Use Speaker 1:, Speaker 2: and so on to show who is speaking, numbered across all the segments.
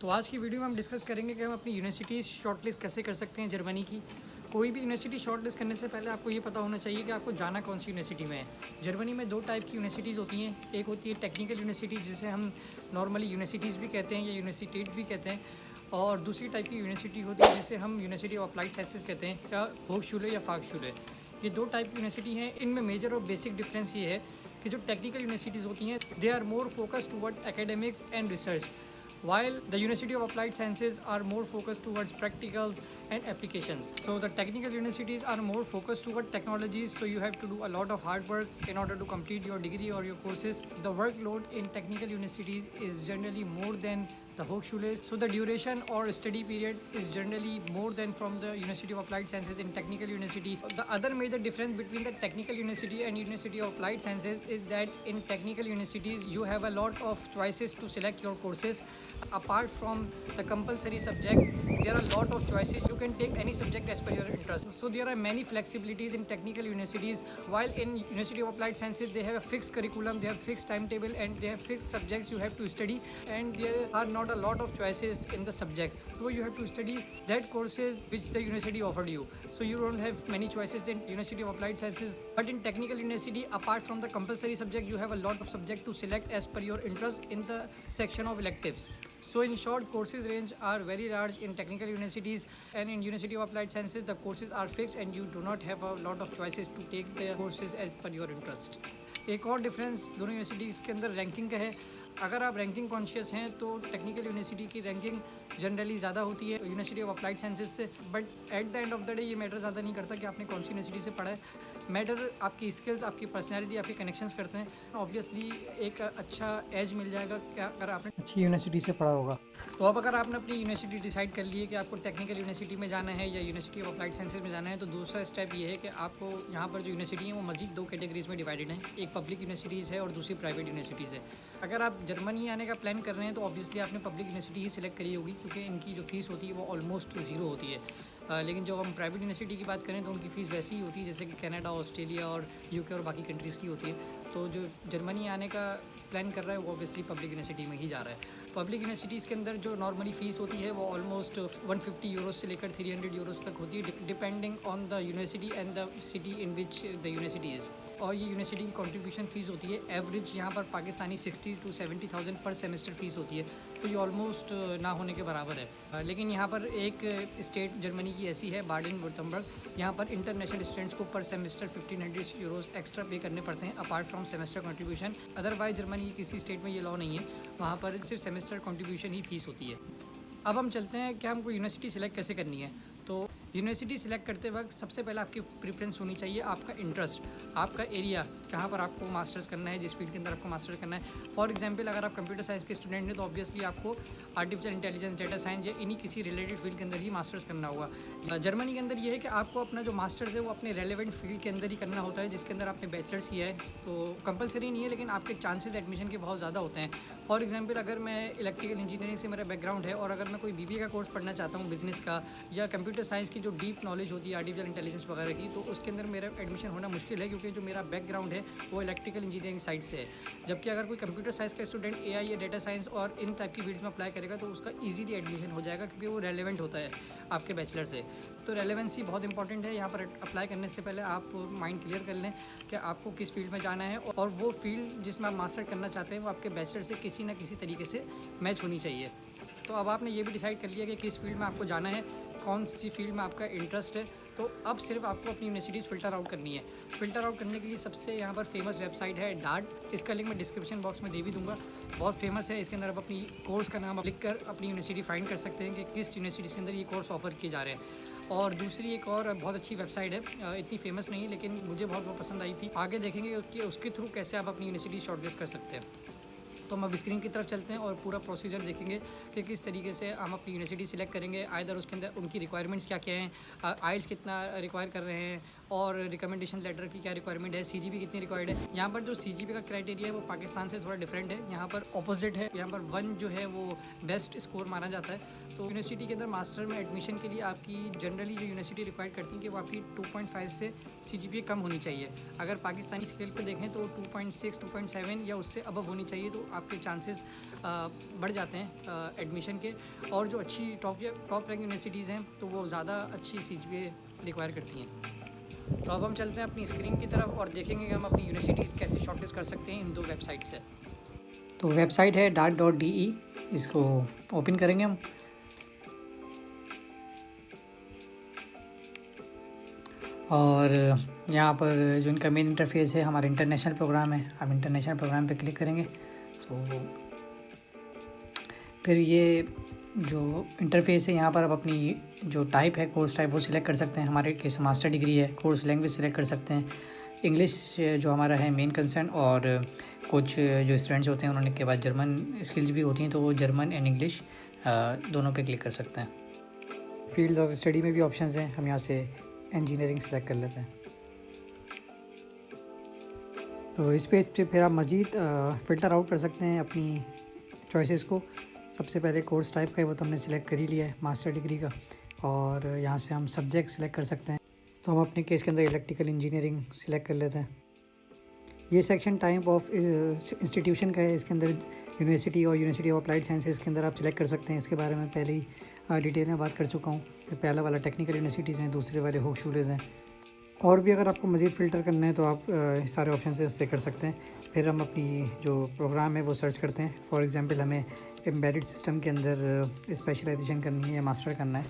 Speaker 1: तो आज की वीडियो में हम डिस्कस करेंगे कि हम अपनी यूनिवर्सिटीज़ शॉर्टलिस्ट कैसे कर सकते हैं जर्मनी की। कोई भी यूनिवर्सिटी शॉर्टलिस्ट करने से पहले आपको ये पता होना चाहिए कि आपको जाना कौन सी यूनिवर्सिटी में है। जर्मनी में दो टाइप की यूनिवर्सिटीज़ होती हैं, एक होती है टेक्निकल यूनिवर्सिटी जिसे हम नॉर्मली यूनिवर्सिटीज़ भी कहते हैं या यूनिवर्सिटेट भी कहते हैं, और दूसरी टाइप की यूनिवर्सिटी होती है जिसे हम यूनिवर्सिटी ऑफ अप्लाइड साइंसेज कहते हैं या होchschule या फाक्सशूले। ये दो टाइप की यूनिवर्सिटी हैं। इनमें मेजर और बेसिक डिफरेंस ये है कि जो टेक्निकल यूनिवर्सिटीज़ होती हैं they are more focused towards academics and research, while the University of Applied Sciences are more focused towards practicals and applications. So the technical universities are more focused toward technologies, so you have to do a lot of hard work in order to complete your degree or your courses. The workload in technical universities is generally more than the Hochschules, so the duration or study period is generally more than from the University of Applied Sciences in technical university. The other major difference between the technical university and University of Applied Sciences is that in technical universities you have a lot of choices to select your courses. Apart from the compulsory subject, there are a lot of choices. You can take any subject as per your interest. So there are many flexibilities in technical universities, while in University of Applied Sciences they have a fixed curriculum, they have fixed timetable, and they have fixed subjects you have to study, and there are not a lot of choices in the subjects. So you have to study that courses which the university offered you. So you don't have many choices in University of Applied Sciences. But in technical university, apart from the compulsory subject, you have a lot of subject to select as per your interest in the section of electives. So in short, courses range are very large in technical universities, and in University of Applied Sciences the courses are fixed and you do not have a lot of choices to take the courses as per your interest. एक और difference दोनों universities के अंदर ranking का है। अगर आप ranking conscious हैं तो टेक्निकल यूनिवर्सिटी की रैंकिंग जनरली ज़्यादा होती है यूनिवर्सिटी ऑफ अप्लाइड साइंसेज से, but at the end of the day ये मैटर ज़्यादा नहीं करता कि आपने कौन सी यूनिवर्सिटी से पढ़ा है। मैटर आपकी स्किल्स, आपकी पर्सनैलिटी, आपके कनेक्शंस करते हैं। ऑब्वियसली एक अच्छा एज मिल जाएगा क्या अगर आपने अच्छी यूनिवर्सिटी से पढ़ा होगा। तो अब अगर आपने अपनी यूनिवर्सिटी डिसाइड कर ली है कि आपको टेक्निकल यूनिवर्सिटी में जाना है या यूनिवर्सिटी ऑफ अप्लाइड साइंसेज में जाना है, तो दूसरा स्टेप ये है कि आपको यहाँ पर जो यूनिवर्सिटी है वो मजीद दो कैटेगरीज में डिवाइडेड है। एक पब्लिक यूनिवर्सिटीज़ है और दूसरी प्राइवेट यूनिवर्सिटीज़ है। अगर आप जर्मनी आने का प्लान कर रहे हैं तो ऑब्वियसली आपने पब्लिक यूनिवर्सिटी ही सिलेक्ट करी होगी, क्योंकि इनकी जो फ़ीस होती है वो ऑलमोस्ट ज़ीरो होती है। लेकिन जो हम प्राइवेट यूनिवर्सिटी की बात करें तो उनकी फ़ीस वैसी ही होती है जैसे कि कनाडा, ऑस्ट्रेलिया और यूके और बाकी कंट्रीज़ की होती है। तो जो जर्मनी आने का प्लान कर रहा है वो ऑब्वियसली पब्लिक यूनिवर्सिटी में ही जा रहा है। पब्लिक यूनिवर्सिटीज़ के अंदर जो नॉर्मली फ़ीस होती है वो ऑलमोस्ट 150 यूरोज़ से लेकर 300 यूरोज़ तक होती है, depending on the university and the city in which the university is. और ये यूनिवर्सिटी की कंट्रीब्यूशन फ़ीस होती है एवरेज यहाँ पर पाकिस्तानी 60 to 70,000 पर सेमेस्टर फ़ीस होती है, तो ये ऑलमोस्ट ना होने के बराबर है। लेकिन यहाँ पर एक स्टेट जर्मनी की ऐसी है, बाडेन-वुर्तम्बर्ग, यहाँ पर इंटरनेशनल स्टूडेंट्स को पर सेमेस्टर 1500 यूरोज़ एक्स्ट्रा पे करने पड़ते हैं apart from semester contribution. Otherwise Germany की किसी स्टेट में ये लॉ नहीं है, वहाँ पर सिर्फ सेमेस्टर कंट्रीब्यूशन ही फ़ीस होती है। अब हम चलते हैं कि हमको यूनिवर्सिटी सिलेक्ट कैसे करनी है। तो यूनिवर्सिटी सिलेक्ट करते वक्त सबसे पहले आपकी प्रेफरेंस होनी चाहिए आपका इंटरेस्ट, आपका एरिया, कहाँ पर आपको मास्टर्स करना है, जिस फील्ड के अंदर आपको मास्टर्स करना है। फॉर एग्जांपल अगर आप कंप्यूटर साइंस के स्टूडेंट हैं तो ऑब्वियसली आपको आर्टिफिशियल इंटेलिजेंस, डेटा साइंस या इन्हीं किसी रिलेटेड फील्ड के अंदर ही मास्टर्स करना होगा। जर्मनी के अंदर ये है कि आपको अपना जो मास्टर्स है वो अपने रेलेवेंट फील्ड के अंदर ही करना होता है जिसके अंदर आपने बैचलर्स किया है। तो कंपलसरी नहीं है, लेकिन आपके चांसेस एडमिशन के बहुत ज़्यादा होते हैं। फॉर एग्जाम्पल अगर मैं इलेक्ट्रिकल इंजीनियरिंग से मेरा बैकग्राउंड है और अगर मैं कोई BBA का कोर्स पढ़ना चाहता हूँ बिज़नेस का, या कंप्यूटर साइंस की जो डीप नॉलेज होती है आर्टिफिशियल इंटेलिजेंस वगैरह की, तो उसके अंदर मेरा एडमिशन होना मुश्किल है क्योंकि जो मेरा बैकग्राउंड है वो इलेक्ट्रिकल इंजीनियरिंग साइड से है। जबकि अगर कोई कंप्यूटर साइंस का स्टूडेंट AI या डेटा साइंस और इन टाइप की फील्ड्स में अप्लाई करेगा तो उसका ईजीली एडमिशन हो जाएगा क्योंकि वो रेलेवेंट होता है आपके बैचलर से। तो रेलेवेंसी बहुत इंपॉर्टेंट है। यहाँ पर अप्लाई करने से पहले आप माइंड क्लियर कर लें कि आपको किस फील्ड में जाना है, और वो फील्ड जिसमें आप मास्टर करना चाहते हैं वो आपके बैचलर से किसी ना किसी तरीके से मैच होनी चाहिए। तो अब आपने ये भी डिसाइड कर लिया कि किस फील्ड में आपको जाना है, कौन सी फील्ड में आपका इंटरेस्ट है, तो अब सिर्फ आपको अपनी यूनिवर्सिटीज़ फ़िल्टर आउट करनी है। फ़िल्टर आउट करने के लिए सबसे यहाँ पर फेमस वेबसाइट है डार्ट। इसका लिंक मैं डिस्क्रिप्शन बॉक्स में दे भी दूँगा, बहुत फेमस है। इसके अंदर आप अपनी कोर्स का नाम लिख कर अपनी यूनिवर्सिटी फाइंड कर सकते हैं कि किस यूनिवर्सिटी के अंदर ये कोर्स ऑफर किए जा रहे हैं। और दूसरी एक और बहुत अच्छी वेबसाइट है, इतनी फेमस नहीं है लेकिन मुझे बहुत वो पसंद आई थी। आगे देखेंगे कि उसके थ्रू कैसे आप अपनी यूनिवर्सिटी शॉर्टलिस्ट कर सकते हैं। तो हम अब स्क्रीन की तरफ चलते हैं और पूरा प्रोसीजर देखेंगे कि किस तरीके से हम अपनी यूनिवर्सिटी सिलेक्ट करेंगे। आइदर उसके अंदर उनकी रिक्वायरमेंट्स क्या क्या हैं, आइल्स कितना रिक्वायर कर रहे हैं, और रिकमेंडेशन लेटर की क्या रिक्वायरमेंट है, CGP कितनी रिक्वायर्ड है। यहाँ पर जो CGP का क्राइटेरिया है वो पाकिस्तान से थोड़ा डिफरेंट है, यहाँ पर ऑपोजिट है। यहाँ पर 1 जो है वो बेस्ट स्कोर माना जाता है। तो यूनिवर्सिटी के अंदर मास्टर में एडमिशन के लिए आपकी जनरली जो यूनिवर्सिटी रिक्वायर करती है कि वो आपकी 2.5 से CGPA कम होनी चाहिए। अगर पाकिस्तानी स्केल पर देखें तो 2.6, 2.7 या उससे अबव होनी चाहिए, तो आपके चांसेस बढ़ जाते हैं एडमिशन के। और जो अच्छी टॉप रैंक यूनिवर्सिटीज़ हैं तो वो ज़्यादा अच्छी CGPA रिक्वायर करती हैं। तो अब हम चलते हैं अपनी स्क्रीन की तरफ और देखेंगे कि हम अपनी यूनिवर्सिटीज़ कैसे शॉर्टलिस्ट कर सकते हैं इन 2 वेबसाइट से। तो वेबसाइट है dart.de, इसको ओपन करेंगे हम। और यहाँ पर जो इनका मेन इंटरफेस है हमारा इंटरनेशनल प्रोग्राम है, हम इंटरनेशनल प्रोग्राम पे क्लिक करेंगे। तो फिर ये जो इंटरफेस है यहाँ पर आप अपनी जो टाइप है, कोर्स टाइप, वो सिलेक्ट कर सकते हैं। हमारे केस मास्टर डिग्री है, कोर्स लैंग्वेज सिलेक्ट कर सकते हैं। इंग्लिश जो हमारा है मेन कंसर्न, और कुछ जो स्टूडेंट्स होते हैं उन्होंने के बाद जर्मन स्किल्स भी होती हैं, तो वो जर्मन एंड इंग्लिश दोनों पे क्लिक कर सकते हैं। फील्ड ऑफ स्टडी में भी ऑप्शंस हैं, हम यहाँ से इंजीनियरिंग सेलेक्ट कर लेते हैं। तो इस पेज पे फिर आप मज़ीद फ़िल्टर आउट कर सकते हैं अपनी चॉइसेस को। सबसे पहले कोर्स टाइप का है, वो तो हमने सिलेक्ट कर ही लिया है, मास्टर डिग्री का। और यहाँ से हम सब्जेक्ट सिलेक्ट कर सकते हैं, तो हम अपने केस के अंदर इलेक्ट्रिकल इंजीनियरिंग सिलेक्ट कर लेते हैं। ये सेक्शन टाइप ऑफ इंस्टीट्यूशन का है, इसके अंदर यूनिवर्सिटी और यूनिवर्सिटी ऑफ अप्लाइड साइंसेज के अंदर आप सिलेक्ट कर सकते हैं। इसके बारे में पहले ही डिटेल में बात कर चुका हूँ। पहला वाला टेक्निकल यूनिवर्सिटीज़ हैं, दूसरे वाले होक्सचुलेज़ हैं। और भी अगर आपको मज़ीद फ़िल्टर करना है तो आप सारे ऑप्शन से इससे कर सकते हैं। फिर हम अपनी जो प्रोग्राम है वो सर्च करते हैं। फॉर एग्ज़ाम्पल हमें एम्बेडेड सिस्टम के अंदर स्पेशलाइजेशन करनी है या मास्टर करना है,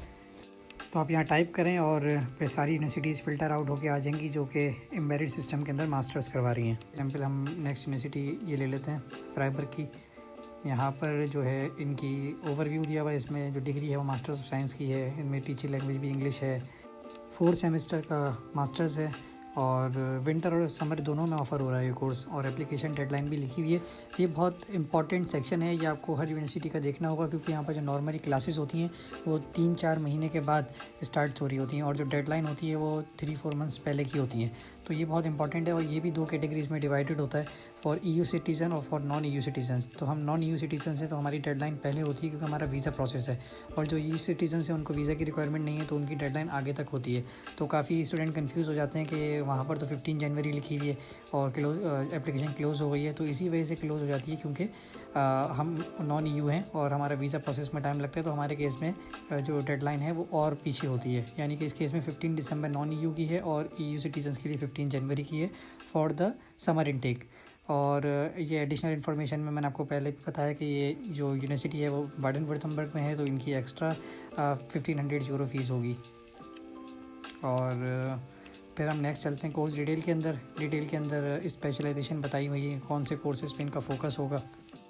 Speaker 1: तो आप यहाँ टाइप करें और फिर सारी यूनिवर्सिटीज़ फ़िल्टर आउट होके आ जाएंगी जो कि एम्बेडेड सिस्टम के अंदर मास्टर्स करवा रही हैं। एग्जाम्पल हम नेक्स्ट यूनिवर्सिटी ये ले लेते हैं, फ्राइबर्ग की। यहाँ पर जो है इनकी ओवरव्यू दिया हुआ है, इसमें जो डिग्री है वो मास्टर्स ऑफ साइंस की है, इनमें टीचिंग लैंग्वेज भी इंग्लिश है, 4 सेमेस्टर का मास्टर्स है, और विंटर और समर दोनों में ऑफ़र हो रहा है ये कोर्स, और एप्लीकेशन डेडलाइन भी लिखी हुई है। ये बहुत इंपॉर्टेंट सेक्शन है, ये आपको हर यूनिवर्सिटी का देखना होगा, क्योंकि यहाँ पर जो नॉर्मली क्लासेस होती हैं वो 3-4 महीने के बाद स्टार्ट हो रही होती हैं, और जो डेडलाइन होती है वो 3-4 मंथ्स पहले की होती हैं। तो ये बहुत इंपॉर्टेंट है, और ये भी 2 कैटेगरीज़ में डिवाइडेड होता है, फॉर EU सिटीज़न और फॉर नॉन EU सिटीज़न। तो हम नॉन EU सिटीज़न से तो हमारी डेडलाइन पहले होती है, क्योंकि हमारा वीज़ा प्रोसेस है, और जो EU सिटीज़न से उनको वीज़ा की रिक्वायरमेंट नहीं है, तो उनकी डेडलाइन आगे तक होती है। तो काफ़ी स्टूडेंट कन्फ्यूज़ हो जाते हैं कि वहाँ पर तो 15 जनवरी लिखी हुई है और एप्लीकेशन क्लोज़ हो गई है। तो इसी वजह से क्लोज़ हो जाती है, क्योंकि हम नॉन EU हैं और हमारा वीज़ा प्रोसेस में टाइम लगता है। तो हमारे केस में जो डेडलाइन है वो और पीछे होती है, यानी कि इस केस में 15 दिसंबर नॉन EU की है और EU सिटीजन्स के लिए 15 जनवरी की है फॉर द समर इनटेक। और ये एडिशनल इन्फॉर्मेशन में मैंने आपको पहले भी बताया कि ये जो यूनिवर्सिटी है वो बाडेन-württemberg में है, तो इनकी एक्स्ट्रा 1500 यूरो फ़ीस होगी। और फिर हम नेक्स्ट चलते हैं कोर्स डिटेल के अंदर। डिटेल के अंदर स्पेशलाइजेशन बताई हुई है, कौन से कोर्सेज़ पे इनका फोकस होगा।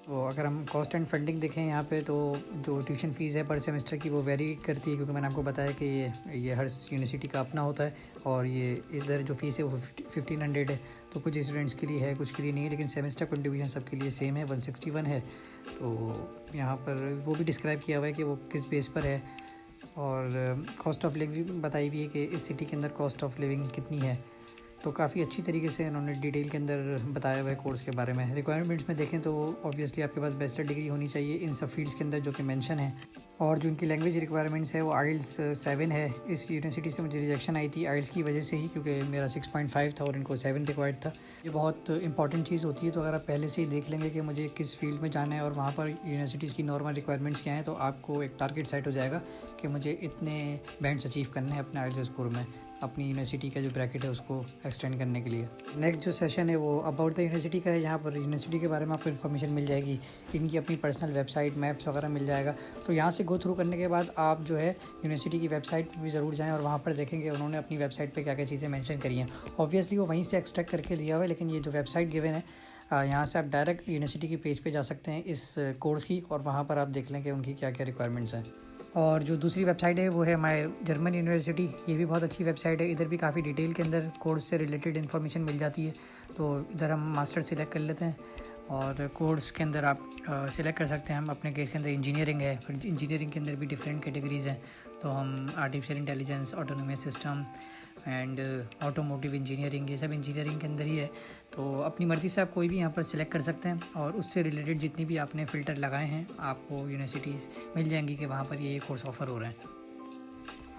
Speaker 1: तो अगर हम कॉस्ट एंड फंडिंग देखें यहाँ पे, तो जो ट्यूशन फ़ीस है पर सेमेस्टर की वो वेरी करती है, क्योंकि मैंने आपको बताया कि ये हर यूनिवर्सिटी का अपना होता है। और ये इधर जो फ़ीस है वो 1500 है, तो कुछ स्टूडेंट्स के लिए है, कुछ के लिए नहीं है, लेकिन सेमेस्टर कंट्रीब्यूशन सबके लिए सेम है, 161 है। तो यहाँ पर वो भी डिस्क्राइब किया हुआ है कि वो किस बेस पर है, और कॉस्ट ऑफ लिविंग बताई हुई है कि इस सिटी के अंदर कॉस्ट ऑफ लिविंग कितनी है। तो काफ़ी अच्छी तरीके से इन्होंने डिटेल के अंदर बताया हुआ है कोर्स के बारे में। रिक्वायरमेंट्स में देखें तो ऑब्वियसली आपके पास बैचलर डिग्री होनी चाहिए इन सब फील्ड्स के अंदर जो कि मेंशन है, और जो इनकी लैंग्वेज रिक्वायरमेंट्स है वो IELTS 7 है। इस यूनिवर्सिटी से मुझे रिजेक्शन आई थी IELTS की वजह से ही, क्योंकि मेरा 6.5 था और इनको 7 रिक्वायर्ड था। ये बहुत इंपॉर्टेंट चीज़ होती है। तो अगर आप पहले से ही देख लेंगे कि मुझे किस फील्ड में जाना है और वहाँ पर यूनिवर्सिटीज़ की नॉर्मल रिक्वायरमेंट्स क्या हैं, तो आपको एक टारगेट सेट हो जाएगा कि मुझे इतने बैंड्स अचीव करने हैं अपने IELTS स्कोर में, अपनी यूनिवर्सिटी का जो ब्रैकेट है उसको एक्सटेंड करने के लिए। नेक्स्ट जो सेशन है वो अबाउट द यूनिवर्सिटी का है। यहाँ पर यूनिवर्सिटी के बारे में आपको इन्फॉर्मेशन मिल जाएगी, इनकी अपनी पर्सनल वेबसाइट, मैप्स वगैरह मिल जाएगा। तो यहाँ से गो थ्रू करने के बाद आप जो है यूनिवर्सिटी की वेबसाइट पर भी ज़रूर जाएँ और वहाँ पर देखेंगे उन्होंने अपनी वेबसाइट पर क्या क्या चीज़ें मैंशन करी हैं। ऑब्वियसली वो वहीं से एक्सट्रैक्ट करके लिया हुआ है, लेकिन ये जो वेबसाइट गिवन है यहाँ से आप डायरेक्ट यूनिवर्सिटी की पेज पे जा सकते हैं इस कोर्स की, और वहाँ पर आप देख लें कि उनकी क्या क्या रिक्वायरमेंट्स हैं। और जो दूसरी वेबसाइट है वो है माय जर्मन यूनिवर्सिटी। ये भी बहुत अच्छी वेबसाइट है, इधर भी काफ़ी डिटेल के अंदर कोर्स से रिलेटेड इन्फॉर्मेशन मिल जाती है। तो इधर हम मास्टर सिलेक्ट कर लेते हैं, और कोर्स के अंदर आप सिलेक्ट कर सकते हैं। हम अपने केस के अंदर इंजीनियरिंग है, फिर इंजीनियरिंग के अंदर भी डिफरेंट कैटेगरीज़ हैं। तो हम artificial intelligence, autonomous system and automotive engineering, ये सब इंजीनियरिंग के अंदर ही है। तो अपनी मर्ज़ी से आप कोई भी यहाँ पर सिलेक्ट कर सकते हैं, और उससे रिलेटेड जितनी भी आपने फ़िल्टर लगाए हैं आपको यूनिवर्सिटीज़ मिल जाएंगी कि वहाँ पर ये कोर्स ऑफ़र हो रहे हैं।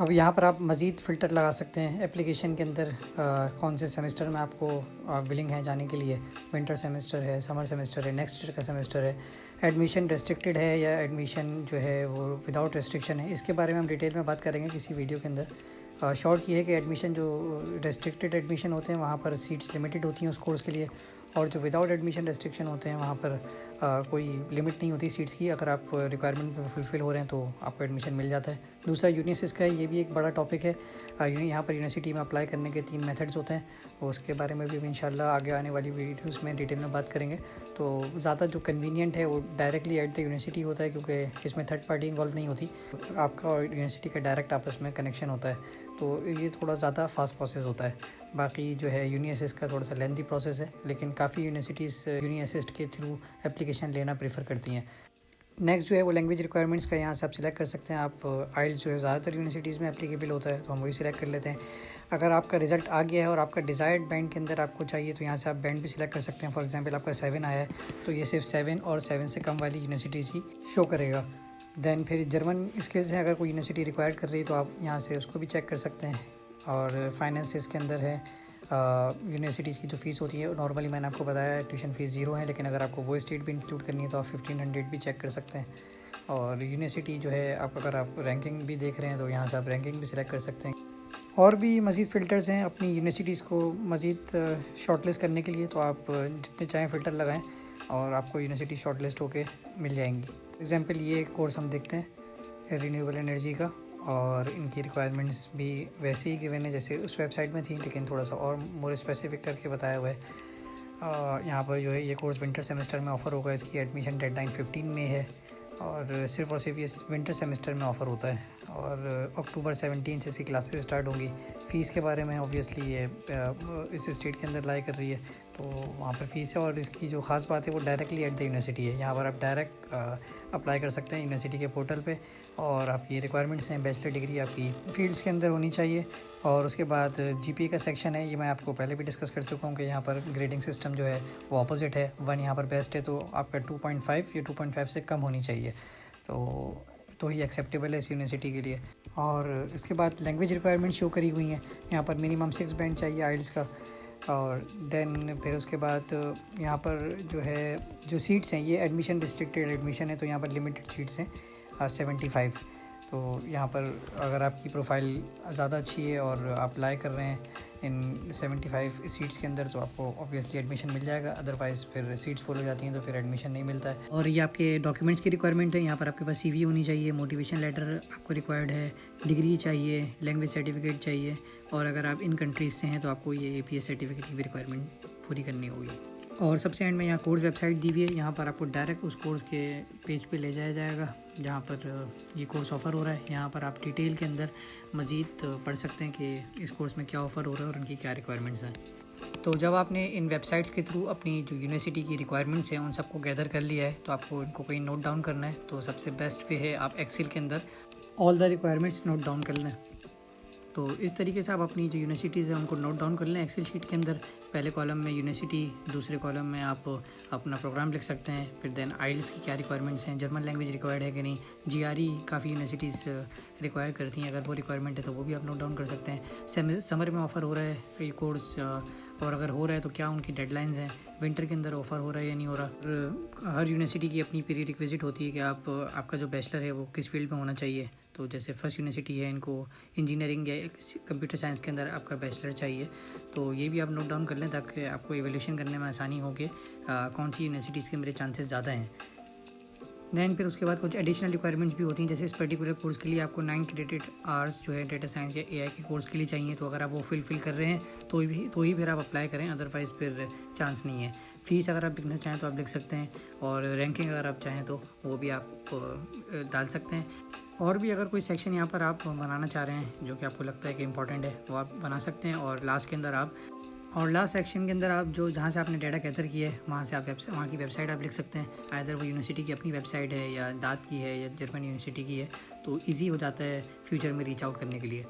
Speaker 1: अब यहाँ पर आप मज़ीद फ़िल्टर लगा सकते हैं एप्लीकेशन के अंदर, कौन से सेमेस्टर में आपको विलिंग है जाने के लिए। विंटर सेमेस्टर है, समर सेमेस्टर है, नेक्स्ट ईयर का सेमेस्टर है, एडमिशन रेस्ट्रिक्टेड है या एडमिशन जो है वो विदाउट रेस्ट्रिक्शन है। इसके बारे में हम डिटेल में बात करेंगे किसी वीडियो के अंदर। शॉर्ट ये है कि एडमिशन जो रेस्ट्रिक्टेड एडमिशन होते हैं वहाँ पर सीट्स लिमिटेड होती हैं उस कोर्स के लिए, और जो विदाउट एडमिशन रेस्ट्रिक्शन होते हैं वहाँ पर कोई लिमिट नहीं होती सीट्स की। अगर आप रिक्वायरमेंट पे फुलफ़िल हो रहे हैं तो आपको एडमिशन मिल जाता है। दूसरा यूनिसिस का है, ये भी एक बड़ा टॉपिक है। यहाँ पर यूनिवर्सिटी में अप्लाई करने के 3 मेथड्स होते हैं, उसके बारे में भी हम इंशाल्लाह आगे आने वाली वीडियोज़ में डिटेल में बात करेंगे। तो ज़्यादा जो कन्वीनियंट है वो डायरेक्टली एट द यूनिवर्सिटी होता है, क्योंकि इसमें थर्ड पार्टी इन्वॉल्व नहीं होती, आपका और यूनिवर्सिटी का डायरेक्ट आपस में कनेक्शन होता है, तो ये थोड़ा ज़्यादा फास्ट प्रोसेस होता है। बाकी जो है यूनी असिस्ट का थोड़ा सा लेंथी प्रोसेस है, लेकिन काफ़ी यूनिवर्सिटीज़ यूनी असिस्ट के थ्रू एप्लीकेशन लेना प्रेफर करती हैं। नेक्स्ट जो है वो लैंग्वेज रिक्वायरमेंट्स का यहाँ से आप सिलेक्ट कर सकते हैं। आप आइल्स जो है ज़्यादातर यूनिवर्सिटीज़ में एप्लीकेबल होता है, तो हम वही सिलेक्ट कर लेते हैं। अगर आपका रिज़ल्ट आ गया है और आपका डिज़ायर्ड बैंड के अंदर आपको चाहिए तो यहाँ से आप बैंड भी सिलेक्ट कर सकते हैं। फॉर एग्जांपल आपका 7 आया है तो ये सिर्फ 7 और 7 से कम वाली यूनिवर्सिटीज़ ही शो करेगा। दैन फिर जर्मन स्किल्स है, अगर कोई यूनिवर्सिटी रिक्वायर कर रही है तो आप यहाँ से उसको भी चेक कर सकते हैं। और फाइनेंसिस के अंदर है, यूनिवर्सिटीज़ की जो फ़ीस होती है नॉर्मली मैंने आपको बताया ट्यूशन फ़ीस 0 है, लेकिन अगर आपको वो स्टेट भी इंक्लूड करनी है तो आप 1500 भी चेक कर सकते हैं। और यूनिवर्सिटी जो है आप अगर आप रैंकिंग भी देख रहे हैं तो यहाँ से आप रैंकिंग भी सिलेक्ट कर सकते हैं। और भी मज़ीद फ़िल्टर्स हैं अपनी यूनिवर्सिटीज़ को मज़ीद शॉर्टलिस्ट करने के लिए, तो आप जितने चाहें फ़िल्टर लगाएं और आपको यूनिवर्सिटी शॉर्टलिस्ट होके मिल जाएंगी। एग्जांपल ये कोर्स हम देखते हैं रिन्यूएबल एनर्जी का, और इनकी रिक्वायरमेंट्स भी वैसे ही गिवन है जैसे उस वेबसाइट में थी, लेकिन थोड़ा सा और मोर स्पेसिफिक करके बताया हुआ है। यहाँ पर जो है ये कोर्स विंटर सेमेस्टर में ऑफ़र होगा, इसकी एडमिशन डेडलाइन 15 में है, और सिर्फ ये विंटर सेमेस्टर में ऑफ़र होता है, और अक्टूबर 17 से इसकी क्लासेस स्टार्ट होंगी। फ़ीस के बारे में ऑब्वियसली ये इस स्टेट के अंदर लाई कर रही है, तो वहाँ पर फ़ीस है। और इसकी जो ख़ास बात है वो डायरेक्टली एट द यूनिवर्सिटी है, यहाँ पर आप डायरेक्ट अप्लाई कर सकते हैं यूनिवर्सिटी के पोर्टल पे। और आपकी रिक्वायरमेंट्स हैं, बैचलर डिग्री आपकी फील्ड्स के अंदर होनी चाहिए, और उसके बाद जीपीए का सेक्शन है, ये मैं आपको पहले भी डिस्कस कर चुका हूँ कि यहाँ पर ग्रेडिंग सिस्टम जो है वो अपोजिट है। 1 यहाँ पर बेस्ट है, तो आपका 2.5 या 2.5 से कम होनी चाहिए, तो ही एक्सेप्टेबल है इस यूनिवर्सिटी के लिए। और इसके बाद लैंग्वेज रिक्वायरमेंट शो करी हुई हैं, यहाँ पर मिनिमम 6 बैंड चाहिए आइल्स का। और देन फिर उसके बाद यहाँ पर जो है जो सीट्स हैं ये एडमिशन रिस्ट्रिक्टेड एडमिशन है, तो यहाँ पर लिमिटेड सीट्स हैं 75। तो यहाँ पर अगर आपकी प्रोफाइल ज़्यादा अच्छी है और आप अप्लाई कर रहे हैं इन 75 सीट्स के अंदर, तो आपको ऑब्वियसली एडमिशन मिल जाएगा। अदरवाइज़ फिर सीट्स फुल हो जाती हैं तो फिर एडमिशन नहीं मिलता है। और ये आपके डॉक्यूमेंट्स की रिक्वायरमेंट है, यहाँ पर आपके पास सीवी होनी चाहिए, मोटिवेशन लेटर आपको रिक्वायर्ड है, डिग्री चाहिए, लैंग्वेज सर्टिफिकेट चाहिए, और अगर आप इन कंट्रीज़ से हैं तो आपको ये APS सर्टिफिकेट की भी रिक्वायरमेंट पूरी करनी होगी। और सबसे एंड में यहाँ कोर्स वेबसाइट दी हुई है, यहाँ पर आपको डायरेक्ट उस कोर्स के पेज पे ले जाया जाएगा जहाँ पर ये कोर्स ऑफ़र हो रहा है। यहाँ पर आप डिटेल के अंदर मज़ीद पढ़ सकते हैं कि इस कोर्स में क्या ऑफ़र हो रहा है और उनकी क्या रिक्वायरमेंट्स हैं। तो जब आपने इन वेबसाइट्स के थ्रू अपनी जो यूनिवर्सिटी की रिक्वायरमेंट्स हैं उन सबको गैदर कर लिया है, तो आपको इनको कहीं नोट डाउन करना है। तो सबसे बेस्ट वे है आप एक्सेल के अंदर all the requirements note down कर लें। तो इस तरीके से आप अपनी जो यूनिवर्सिटीज़ हैं उनको नोट डाउन कर लें एक्सेल शीट के अंदर। पहले कॉलम में यूनिवर्सिटी, दूसरे कॉलम में आप अपना प्रोग्राम लिख सकते हैं, फिर देन आइल्स की क्या रिक्वायरमेंट्स हैं, जर्मन लैंग्वेज रिक्वायर्ड है कि नहीं, GRE काफ़ी यूनिवर्सिटीज़ रिक्वायर करती हैं, अगर वो रिक्वायरमेंट है तो वो भी आप नोट डाउन कर सकते हैं। समर में ऑफ़र हो रहा है ये कोर्स, और अगर हो रहा है तो क्या उनकी डेडलाइंस हैं, विंटर के अंदर ऑफ़र हो रहा है या नहीं हो रहा। हर यूनिवर्सिटी की अपनी प्री रिक्विजिट होती है कि आपका जो बैचलर है वो किस फील्ड में होना चाहिए। तो जैसे फर्स्ट यूनिवर्सिटी है, इनको इंजीनियरिंग या कंप्यूटर साइंस के अंदर आपका बैचलर चाहिए, तो ये भी आप नोट डाउन कर लें ताकि आपको एवोल्यूशन करने में आसानी हो कि कौन सी यूनिवर्सिटीज़ के मेरे चांसेस ज़्यादा हैं। दैन फिर उसके बाद कुछ एडिशनल रिक्वायरमेंट्स भी होती हैं, जैसे इस पर्टिकुलर कोर्स के लिए आपको 9 क्रेडिट आवर्स जो है डेटा साइंस या AI के कोर्स के लिए चाहिए। तो अगर आप वो फिल कर रहे हैं तो ही फिर आप अप्लाई करें, अदरवाइज़ फिर चांस नहीं है। फ़ीस अगर आप लिखना चाहें तो आप लिख सकते हैं, और रैंकिंग अगर आप चाहें तो वो भी आप डाल सकते हैं। और भी अगर कोई सेक्शन यहाँ पर आप बनाना चाह रहे हैं जो कि आपको लगता है कि इम्पॉर्टेंट है वो आप बना सकते हैं। और लास्ट सेक्शन के अंदर आप जहाँ से आपने डाटा गैदर किया है वहाँ से आप वहाँ की वेबसाइट आप लिख सकते हैं। आइदर वो यूनिवर्सिटी की अपनी वेबसाइट है या दाद की है या जर्मन यूनिवर्सिटी की है, तो ईजी हो जाता है फ्यूचर में रीच आउट करने के लिए।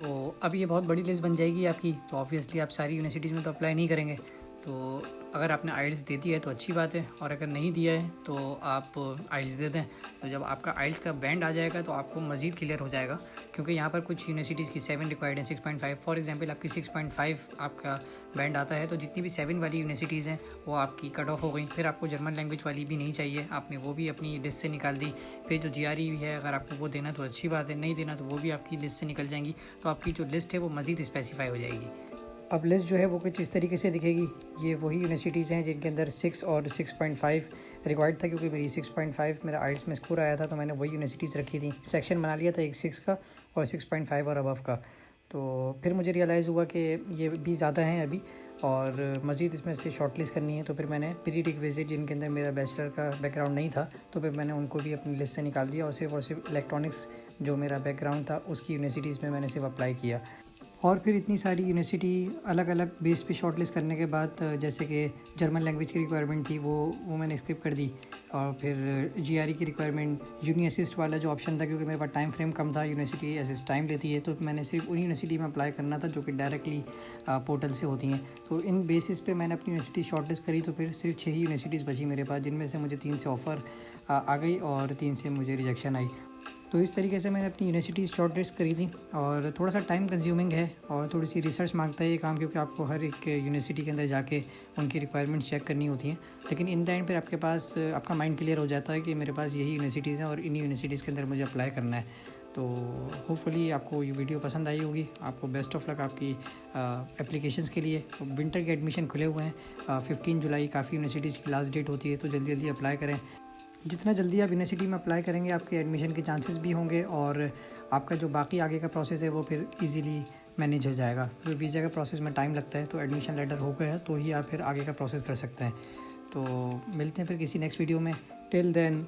Speaker 1: तो अब ये बहुत बड़ी लिस्ट बन जाएगी आपकी, तो ऑब्वियसली आप सारी यूनिवर्सिटीज़ में तो अप्लाई नहीं करेंगे, तो अगर आपने आइल्स दे दिया है तो अच्छी बात है, और अगर नहीं दिया है तो आप आइल्स दे दें। तो जब आपका आइल्स का बैंड आ जाएगा तो आपको मज़ीद क्लियर हो जाएगा, क्योंकि यहाँ पर कुछ यूनिवर्सिटीज़ की 7 रिक्वायर्ड है, 6.5 फॉर एग्जांपल आपकी 6.5 आपका बैंड आता है, तो जितनी भी 7 वाली यूनिवर्सिटीज़ हैं वो आपकी कट ऑफ हो गई। फिर आपको जर्मन लैंग्वेज वाली भी नहीं चाहिए, आपने वो भी अपनी लिस्ट से निकाल दी। फिर जो GRE भी है, अगर आपको वो देना तो अच्छी बात है, नहीं देना तो वो भी आपकी लिस्ट से निकल जाएंगी। तो आपकी जो लिस्ट है वो मज़ीद स्पेसिफाई हो जाएगी। अब लिस्ट जो है वो कुछ इस तरीके से दिखेगी। ये वही यूनिवर्सिटीज़ हैं जिनके अंदर 6 और 6.5 रिक्वायर्ड था, क्योंकि मेरी 6.5 मेरा आइल्स में स्कोर आया था, तो मैंने वही यूनिवर्सिटीज़ रखी थी। सेक्शन बना लिया था एक 6 का और 6.5 और अबव का। तो फिर मुझे रियलाइज़ हुआ कि ये भी ज़्यादा हैं अभी, और मज़ीद इसमें से शॉर्ट लिस्ट करनी है। तो फिर मैंने प्री रिक्विजिट जिनके अंदर मेरा बैचलर का बैकग्राउंड नहीं था, तो फिर मैंने उनको भी अपनी लिस्ट से निकाल दिया, और सिर्फ इलेक्ट्रॉनिक्स जो मेरा बैकग्राउंड था उसकी यूनिवर्सिटीज़ में मैंने सिर्फ अप्लाई किया। और फिर इतनी सारी यूनिवर्सिटी अलग अलग बेस पे शॉर्टलिस्ट करने के बाद, जैसे कि जर्मन लैंग्वेज की रिक्वायरमेंट थी वो मैंने स्किप कर दी। और फिर GRE की रिक्वायरमेंट, यूनि असिस्ट वाला जो ऑप्शन था, क्योंकि मेरे पास टाइम फ्रेम कम था, यूनिवर्सिटी असिस्ट टाइम लेती है, तो मैंने सिर्फ उन यूनिवर्सिटी में अप्लाई करना था जो कि डायरेक्टली पोर्टल से होती हैं। तो इन बेसिस पे मैंने अपनी यूनिवर्सिटी शॉर्टलिस्ट करी। तो फिर सिर्फ 6 ही यूनिवर्सिटीज़ बची मेरे पास, जिनमें से मुझे 3 से ऑफ़र आ गई और 3 से मुझे रिजेक्शन आई। तो इस तरीके से मैंने अपनी यूनिवर्सिटीज़ शॉर्ट लिस्ट करी थी। और थोड़ा सा टाइम कंज्यूमिंग है और थोड़ी सी रिसर्च मांगता है ये काम, क्योंकि आपको हर एक यूनिवर्सिटी के अंदर जाके उनकी रिक्वायरमेंट्स चेक करनी होती हैं। लेकिन इन द एंड फिर आपके पास आपका माइंड क्लियर हो जाता है कि मेरे पास यही यूनिवर्सिटीज़ हैं और इन्हीं यूनिवर्सिटीज़ के अंदर मुझे अप्लाई करना है। तो होपफुली आपको ये वीडियो पसंद आई होगी। आपको बेस्ट ऑफ लक आपकी एप्लीकेशंस के लिए। विंटर के एडमिशन खुले हुए हैं, 15 जुलाई काफ़ी यूनिवर्सिटीज़ की लास्ट डेट होती है, तो जल्दी जल्दी अप्लाई करें। जितना जल्दी आप यूनिवर्सिटी में अप्लाई करेंगे आपके एडमिशन के चांसेस भी होंगे, और आपका जो बाकी आगे का प्रोसेस है वो फिर इजीली मैनेज हो जाएगा। तो वीज़ा का प्रोसेस में टाइम लगता है, तो एडमिशन लेटर हो गया तो ही आप फिर आगे का प्रोसेस कर सकते हैं। तो मिलते हैं फिर किसी नेक्स्ट वीडियो में। Till then